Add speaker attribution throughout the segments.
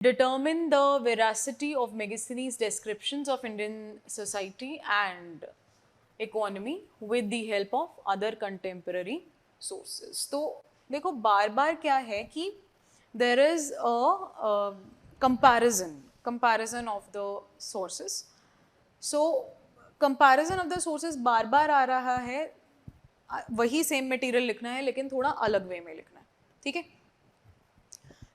Speaker 1: determine the veracity of Megasthenes' descriptions of Indian society and economy with the help of other contemporary sources. तो देखो बार बार क्या है कि there is a comparison of the sources. So comparison of the sources बार बार आ रहा है, वही same material लिखना है लेकिन थोड़ा अलग वे में लिखना है, ठीक है।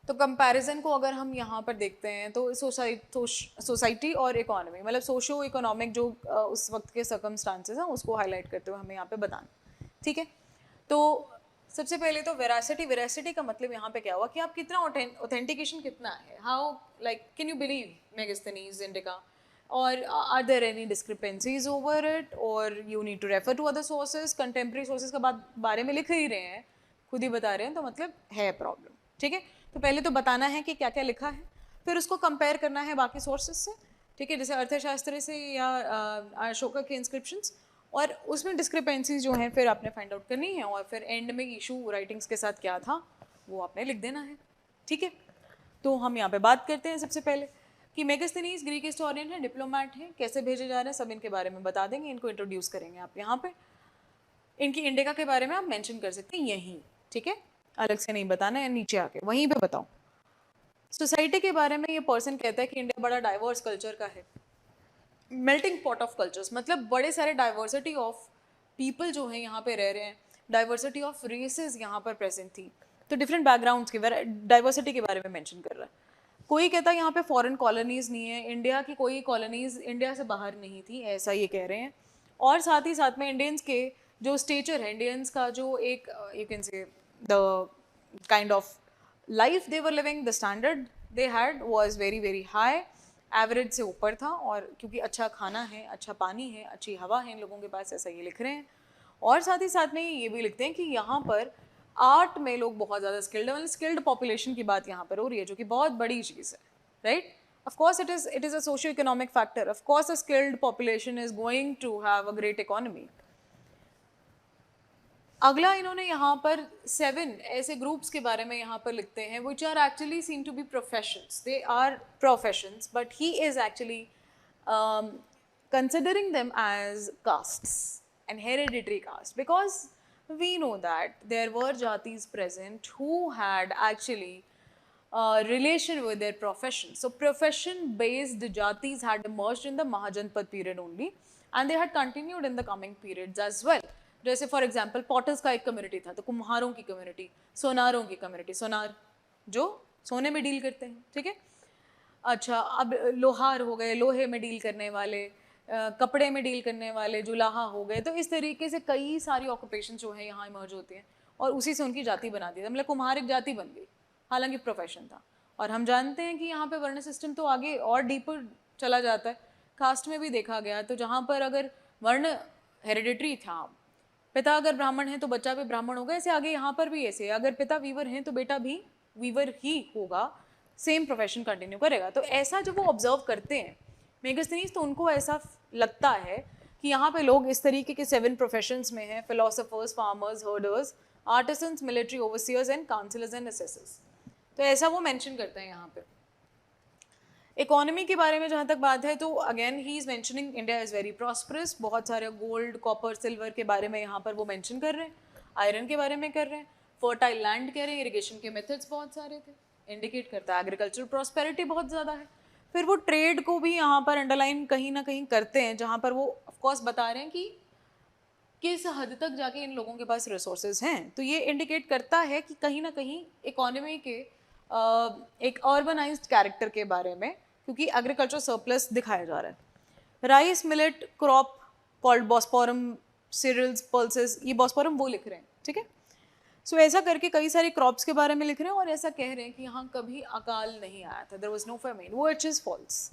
Speaker 1: तो कंपैरिजन को अगर हम यहाँ पर देखते हैं तो सोसाइटी और इकोनॉमी, मतलब सोशो इकोनॉमिक जो उस वक्त के सर्कमस्टांसेस हैं उसको हाईलाइट करते हुए हमें यहाँ पे बताना, ठीक है। तो सबसे पहले तो वेरासिटी का मतलब यहाँ पे क्या हुआ कि आप कितना ऑथेंटिकेशन कितना है, how like can you believe Megasthenes Indica, और are there any discrepancies over it, और you need to refer to other sources. Contemporary sources का बारे में लिख ही रहे हैं, खुद ही बता रहे हैं, तो मतलब है प्रॉब्लम, ठीक है। तो पहले तो बताना है कि क्या क्या लिखा है, फिर उसको कंपेयर करना है बाकी सोर्सेज से, ठीक है, जैसे अर्थशास्त्र से या अशोका के इंस्क्रिप्शंस, और उसमें डिस्क्रिपेंसीज जो हैं फिर आपने फाइंड आउट करनी है, और फिर एंड में इशू राइटिंग्स के साथ क्या था वो आपने लिख देना है, ठीक है। तो हम यहाँ पे बात करते हैं सबसे पहले कि मेगास्थनीज ग्रीक हिस्टोरियन है, डिप्लोमैट है, कैसे भेजे जा रहे हैं सब इनके बारे में बता देंगे, इनको इंट्रोड्यूस करेंगे आप यहाँ पे। इनकी इंडिका के बारे में आप मेंशन कर सकते हैं यहीं, ठीक है, अलग से नहीं बताना है, नीचे आके वहीं पे बताओ। सोसाइटी के बारे में ये पर्सन कहता है कि इंडिया बड़ा डाइवर्स कल्चर का है, मेल्टिंग पॉट ऑफ कल्चर्स, मतलब बड़े सारे डाइवर्सिटी ऑफ पीपल जो है यहाँ पे रह रहे हैं, डाइवर्सिटी ऑफ रेसेस यहाँ पर प्रेजेंट थी, तो डिफरेंट बैकग्राउंड्स की डाइवर्सिटी के बारे में मेंशन कर रहा है। कोई कहता है यहाँ पे फॉरेन कॉलोनीज नहीं है, इंडिया की कोई कॉलोनीज इंडिया से बाहर नहीं थी, ऐसा ये कह रहे हैं। और साथ ही साथ में इंडियंस के जो स्टेचर है, इंडियंस का जो एक यू कैन से the kind of life they were living, the standard they had was very very high, average से ऊपर था, और क्योंकि अच्छा खाना है, अच्छा पानी है, अच्छी हवा है इन लोगों के पास, ऐसा ये लिख रहे हैं। और साथ ही साथ में ये भी लिखते हैं कि यहाँ पर आर्ट में लोग बहुत ज़्यादा स्किल्ड है, मतलब स्किल्ड पॉपुलेशन की बात यहाँ पर हो रही है, जो कि बहुत बड़ी चीज़ है, right. Of course it is a socio-economic factor. Of course a skilled population is going to have a great economy. अगला इन्होंने यहाँ पर 7 ऐसे ग्रुप्स के बारे में यहाँ पर लिखते हैं which are actually seem to be professions. They are professions, but he is actually considering them as castes and hereditary caste, because we know that there were jatis present who had actually relation with their profession. So profession-based jatis had emerged in the Mahajanpad period only, and they had continued in the coming periods as well. जैसे for example potter's का एक community था, तो कुम्हारों की community, सोनारों की community, सोनार जो सोने में डील करते हैं, ठीक है। अच्छा, अब लोहार हो गए, लोहे में डील करने वाले, कपड़े में डील करने वाले जुलाहा हो गए, तो इस तरीके से कई सारी ऑक्यूपेशन जो है यहाँ इमर्ज होती हैं, और उसी से उनकी जाति बना दी, मतलब कुम्हार एक जाति बन गई, हालांकि प्रोफेशन था। और हम जानते हैं कि यहाँ पे वर्ण सिस्टम तो आगे और डीपर चला जाता है, कास्ट में भी देखा गया, तो जहाँ पर अगर वर्ण हेरिडिटरी था, पिता अगर ब्राह्मण है तो बच्चा भी ब्राह्मण होगा, ऐसे आगे यहाँ पर भी ऐसे, अगर पिता वीवर हैं तो बेटा भी वीवर ही होगा, सेम प्रोफेशन कंटिन्यू करेगा। तो ऐसा जब वो ऑब्जर्व करते हैं मेगास्थनीज, तो उनको ऐसा लगता है कि यहाँ पे लोग इस तरीके के 7 प्रोफेशंस में हैं, philosophers, farmers, herders, artisans, military overseers and councillors and assessors. तो ऐसा वो मेंशन करते हैं यहाँ पे। इकोनॉमी के बारे में जहाँ तक बात है, तो again he is mentioning India is very prosperous, बहुत सारे गोल्ड, कॉपर, सिल्वर के बारे में यहाँ पर वो मेंशन कर रहे हैं, आयरन के बारे में कर रहे हैं, फर्टाइल लैंड कह रहे हैं, इरिगेशन के मेथड्स बहुत सारे थे, इंडिकेट करता है एग्रीकल्चरल प्रॉस्पेरिटी बहुत ज़्यादा है। फिर वो ट्रेड को भी यहाँ पर अंडरलाइन कहीं ना कहीं करते हैं, जहाँ पर वो ऑफकोर्स बता रहे हैं कि किस हद तक जाके इन लोगों के पास रिसोर्सेज हैं। तो ये इंडिकेट करता है कि कहीं ना कहीं इकोनॉमी के एक अर्बनाइज्ड कैरेक्टर के बारे में, क्योंकि एग्रीकल्चर सरप्लस दिखाया जा रहा है। Rice, millet, crop called bosporum, cereals, pulses, ये बॉस्पोरम वो लिख रहे हैं, ठीक है। सो ऐसा करके कई सारे क्रॉप्स के बारे में लिख रहे हैं, और ऐसा कह रहे हैं कि यहाँ कभी अकाल नहीं आया था, there was no famine, which is false,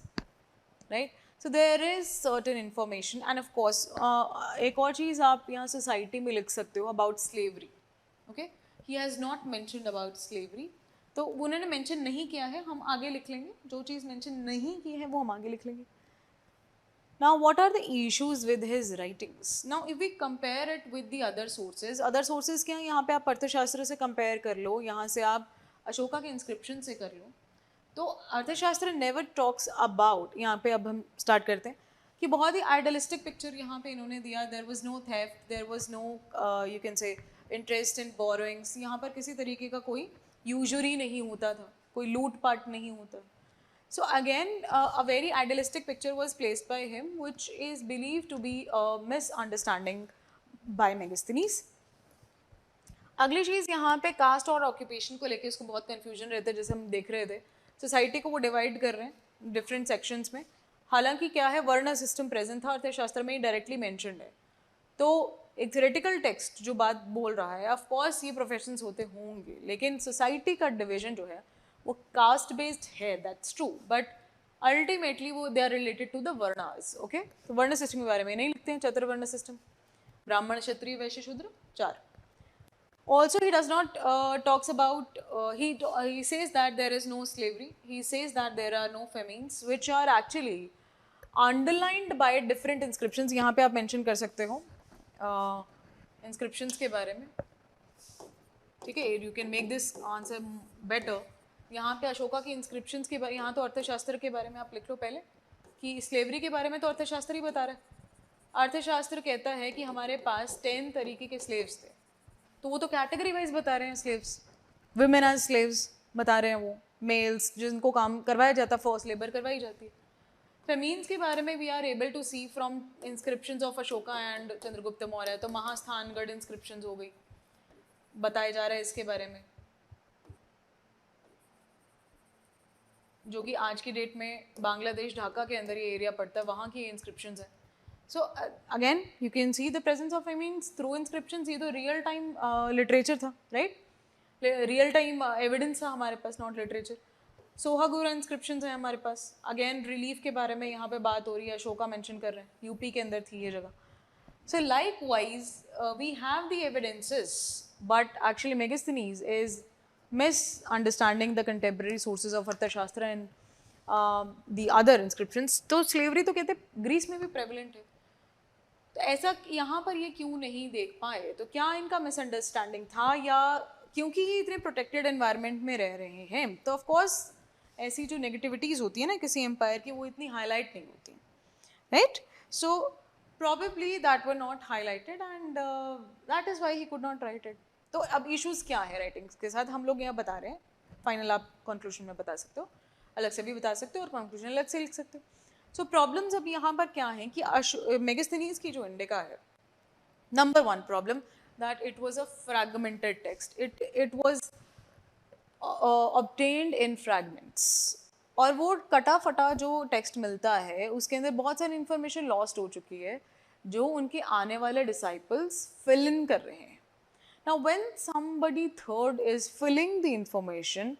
Speaker 1: right. So there is certain information, and of course एक और चीज़ आप यहाँ सोसाइटी में लिख सकते हो about slavery, okay. He has not mentioned about slavery, तो उन्होंने मेंशन नहीं किया है, हम आगे लिख लेंगे, जो चीज़ मेंशन नहीं की है वो हम आगे लिख लेंगे। Now, what are the issues with his writings? Now, if we compare it with the other sources क्या, यहाँ पे आप अर्थशास्त्र से कंपेयर कर लो, यहाँ से आप अशोका के इंस्क्रिप्शन से कर लो, तो अर्थशास्त्र नेवर टॉक्स अबाउट, यहाँ पे अब हम स्टार्ट करते हैं कि बहुत ही आइडलिस्टिक पिक्चर यहाँ पे इन्होंने दिया. There was no theft, there was no you can say interest in borrowings. यहाँ पर किसी तरीके का कोई यूजरी नहीं होता था, कोई लूट पाट नहीं होता. So again, a very idealistic picture was placed by him, which is believed to be a misunderstanding by Megasthenes. अगली चीज़ यहाँ पे कास्ट और ऑक्यूपेशन को लेके उसको बहुत कन्फ्यूजन रहता है. जैसे हम देख रहे थे, सोसाइटी को वो डिवाइड कर रहे हैं डिफरेंट सेक्शंस में. हालांकि क्या है, वर्ण सिस्टम प्रेजेंट था अर्थशास्त्र में ही डायरेक्टली मेंशन्ड है. तो एक थ्योरेटिकल टेक्स्ट जो बात बोल रहा है, ऑफ कोर्स ये प्रोफेशंस होते होंगे, लेकिन सोसाइटी का डिवीजन जो है वो कास्ट बेस्ड है, दैट्स ट्रू, बट अल्टीमेटली वो they are related to the varnas. Okay, तो वर्ण सिस्टम के बारे में नहीं लिखते हैं. चतुर्वर्ण सिस्टम, ब्राह्मण क्षत्रिय वैश्य शूद्र 4. Also, he does not talks about, he says that there is no slavery, he says that there are no famines, which are actually underlined by different inscriptions. यहाँ पे आप mention कर सकते हो inscriptions के बारे में, ठीक है. You can make this answer better. यहाँ पे अशोका की inscriptions के बारे, यहाँ तो अर्थशास्त्र के बारे में आप लिख लो पहले कि स्लेवरी के बारे में तो अर्थशास्त्र ही बता रहा है. अर्थशास्त्र कहता है कि हमारे पास 10 तरीके के स्लेव्स थे, तो वो तो कैटेगरी वाइज बता रहे हैं. स्लेव्स, विमेन एज स्लेव्स बता रहे हैं, वो मेल्स जिनको काम करवाया जाता, फोर्स लेबर करवाई जाती है. फेमीन्स के बारे में we are able to see from inscriptions of Ashoka and Chandragupta Maurya. तो महास्थानगढ़ इंस्क्रिप्शंस हो गई, बताया जा रहा है इसके बारे में, जो कि आज की डेट में बांग्लादेश ढाका के अंदर ये एरिया पड़ता है, वहाँ की इंस्क्रिप्शंस है. So again, you can see the presence of famines through inscriptions. ये तो real time literature था, right? Real time evidence था हमारे पास, not literature. सोहागुरा inscriptions हैं हमारे पास. Again, relief के बारे में यहाँ पे बात हो रही है, अशोका mention कर रहे हैं, यूपी के अंदर थी ये जगह. So likewise, we have the evidences, but actually Megasthenes is misunderstanding the contemporary sources of अर्थशास्त्र and the other inscriptions. तो slavery तो कहते हैं ग्रीस में भी prevalent है. तो ऐसा यहाँ पर ये क्यों नहीं देख पाए? तो क्या इनका मिसअंडरस्टैंडिंग था, या क्योंकि ये इतने प्रोटेक्टेड एनवायरनमेंट में रह रहे हैं, तो ऑफ कोर्स ऐसी जो नेगेटिविटीज होती है ना किसी एम्पायर की, वो इतनी हाईलाइट नहीं होती, right? So probably that were not highlighted and that is why he could not right it. तो अब इश्यूज़ क्या है राइटिंग्स के साथ, हम लोग यहाँ बता रहे हैं. फाइनल आप कंक्लूजन में बता सकते हो, अलग से भी बता सकते हो, और कंक्लूजन अलग से लिख सकते हो. सो प्रॉब्लम्स अब यहाँ पर क्या हैं कि मेगास्थनीज की जो इंडिका है, number 1 problem that it was a fragmented text. It was obtained in fragments, और वो कटा फटा जो टेक्स्ट मिलता है उसके अंदर बहुत सारी इंफॉर्मेशन लॉस्ट हो चुकी है, जो उनके आने वाले डिसाइपल्स फिल इन कर रहे हैं. Now when somebody third is filling the information,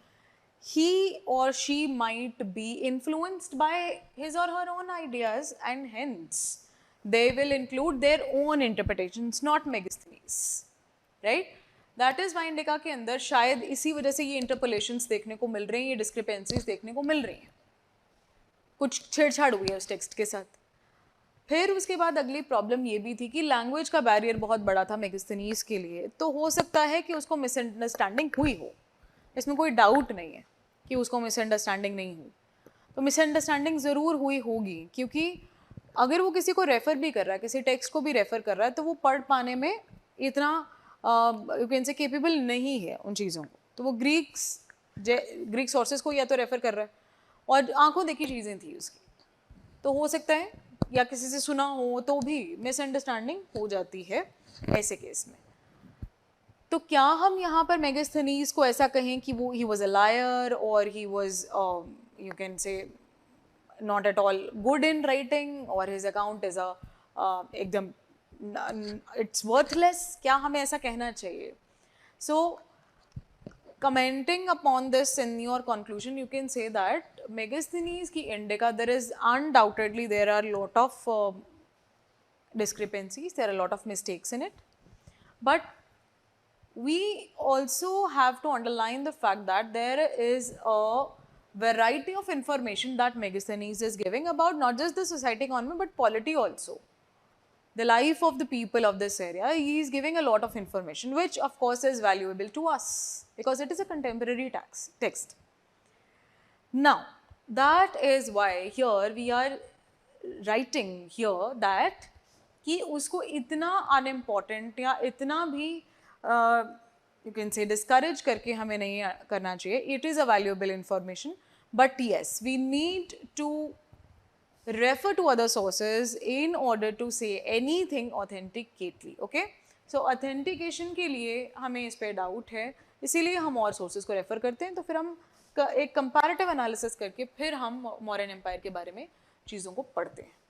Speaker 1: he or she might be influenced by his or her own ideas, and hence they will include their own interpretations, not Megasthenes, right? That is why indica के अंदर शायद इसी वजह से ये interpolations देखने को मिल रही हैं, ये discrepancies देखने को मिल रही हैं, कुछ छेड़छाड़ हुई है उस टेक्स्ट के साथ. फिर उसके बाद अगली प्रॉब्लम ये भी थी कि लैंग्वेज का बैरियर बहुत बड़ा था मेगास्थनीज के लिए. तो हो सकता है कि उसको मिसअंडरस्टैंडिंग हुई हो, इसमें कोई डाउट नहीं है कि उसको मिसअंडरस्टैंडिंग नहीं हुई. तो मिसअंडरस्टैंडिंग ज़रूर हुई होगी, क्योंकि अगर वो किसी को रेफ़र भी कर रहा है, किसी टेक्स्ट को भी रेफ़र कर रहा है, तो वो पढ़ पाने में इतना यू कैन से केपेबल नहीं है उन चीज़ों को. तो वो ग्रीक सोर्सेज को या तो रेफ़र कर रहा है, और आंखों देखी चीज़ें थी उसकी, तो हो सकता है या किसी से सुना हो तो भी मिसअंडरस्टैंडिंग हो जाती है ऐसे केस में. तो क्या हम यहाँ पर मेगास्थनीज को ऐसा कहें कि वो ही वॉज अ लायर, और ही वॉज यू कैन से not at all good in writing, और हिज अकाउंट इज अ एकदम इट्स वर्थलेस? क्या हमें ऐसा कहना चाहिए? सो commenting upon this in your conclusion, you can say that Megasthenes की Indica, there is undoubtedly there are lot of discrepancies, there are a lot of mistakes in it, but we also have to underline the fact that there is a variety of information that Megasthenes is giving about not just the society economy but polity also, the life of the people of this area. He is giving a lot of information, which of course is valuable to us because it is a contemporary text. Now, that is why here we are writing here that कि उसको इतना unimportant या इतना भी you can से discourage करके हमें नहीं करना चाहिए. It is a valuable information, but yes we need to refer to other sources in order to say anything authenticately. Okay, so authentication के लिए हमें इस पे डाउट है, इसीलिए हम और सोर्सेज को रेफर करते हैं. तो फिर हम एक कंपैरेटिव एनालिसिस करके फिर हम मौर्यन एम्पायर के बारे में चीज़ों को पढ़ते हैं.